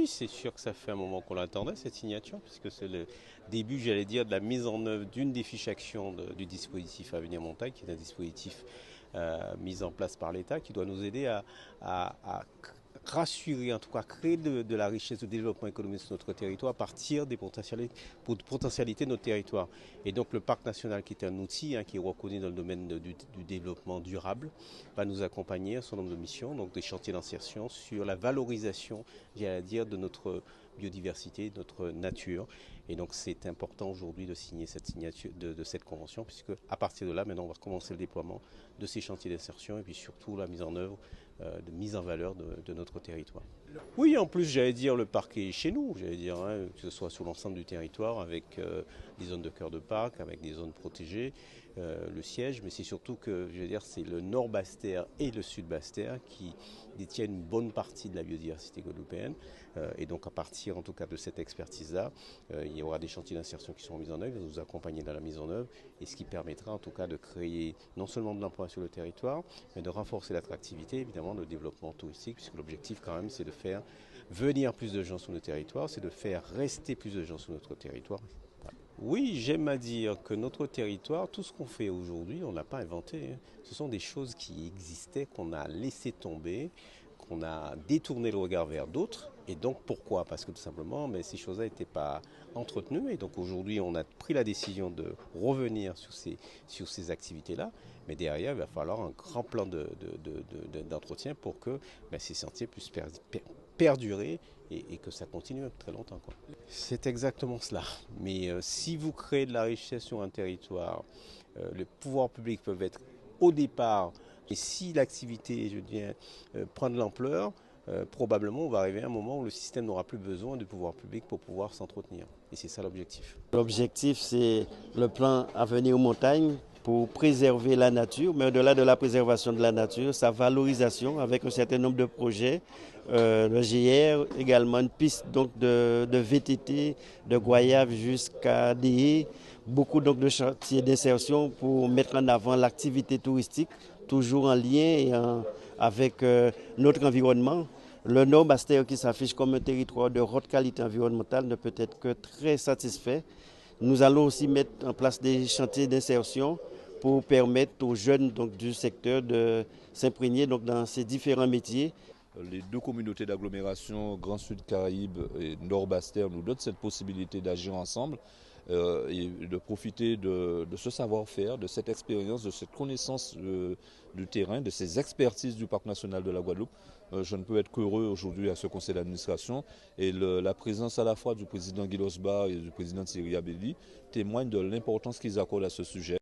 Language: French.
Oui, c'est sûr que ça fait un moment qu'on l'attendait, cette signature, puisque c'est le début, j'allais dire, de la mise en œuvre d'une des fiches actions du dispositif Avenir Montagne, qui est un dispositif mis en place par l'État, qui doit nous aider à rassurer, en tout cas créer de la richesse, de développement économique sur notre territoire à partir des potentialités de notre territoire. Et donc le parc national, qui est un outil qui est reconnu dans le domaine du développement durable, va nous accompagner à son nombre de missions, donc des chantiers d'insertion sur la valorisation, j'allais dire, de notre biodiversité, de notre nature. Et donc c'est important aujourd'hui de signer cette signature de cette convention, puisque à partir de là, maintenant, on va commencer le déploiement de ces chantiers d'insertion et puis surtout la mise en œuvre, de mise en valeur de notre territoire. Oui, en plus, j'allais dire, le parc est chez nous, j'allais dire, que ce soit sur l'ensemble du territoire, avec des zones de cœur de parc, avec des zones protégées, le siège, mais c'est surtout que, je veux dire, c'est le nord Basse-Terre et le sud Basse-Terre qui détiennent une bonne partie de la biodiversité guadeloupéenne. Et donc, à partir, en tout cas, de cette expertise-là, il y aura des chantiers d'insertion qui seront mis en œuvre, nous accompagner dans la mise en œuvre, et ce qui permettra, en tout cas, de créer non seulement de l'emploi sur le territoire, mais de renforcer l'attractivité, évidemment, le développement touristique, puisque l'objectif, quand même, c'est de faire venir plus de gens sur notre territoire, c'est de faire rester plus de gens sur notre territoire. Oui, j'aime à dire que notre territoire, tout ce qu'on fait aujourd'hui, on ne l'a pas inventé. Ce sont des choses qui existaient, qu'on a laissé tomber, qu'on a détourné le regard vers d'autres. Et donc pourquoi? Parce que tout simplement, mais ces choses-là n'étaient pas entretenues. Et donc aujourd'hui, on a pris la décision de revenir sur ces activités-là. Mais derrière, il va falloir un grand plan d'entretien pour que ces sentiers puissent perdurer et que ça continue très longtemps, quoi. C'est exactement cela. Mais si vous créez de la richesse sur un territoire, les pouvoirs publics peuvent être au départ, et si l'activité, je dis, prend de l'ampleur, probablement on va arriver à un moment où le système n'aura plus besoin de pouvoirs publics pour pouvoir s'entretenir. Et c'est ça l'objectif. L'objectif, c'est le plan Avenir Montagne pour préserver la nature, mais au-delà de la préservation de la nature, sa valorisation avec un certain nombre de projets, le GR, également une piste donc de VTT, de Goyave jusqu'à DE, beaucoup donc de chantiers d'insertion pour mettre en avant l'activité touristique, toujours en lien avec notre environnement. Le Nord Basse-Terre qui s'affiche comme un territoire de haute qualité environnementale ne peut être que très satisfait. Nous allons aussi mettre en place des chantiers d'insertion pour permettre aux jeunes donc, du secteur de s'imprégner dans ces différents métiers. Les deux communautés d'agglomération, Grand Sud Caraïbes et Nord Basse-Terre, nous donnent cette possibilité d'agir ensemble et de profiter de ce savoir-faire, de cette expérience, de cette connaissance du terrain, de ces expertises du Parc national de la Guadeloupe. Je ne peux être qu'heureux aujourd'hui à ce conseil d'administration et la présence à la fois du président Guy Losbar et du président Thierry Abelli témoigne de l'importance qu'ils accordent à ce sujet.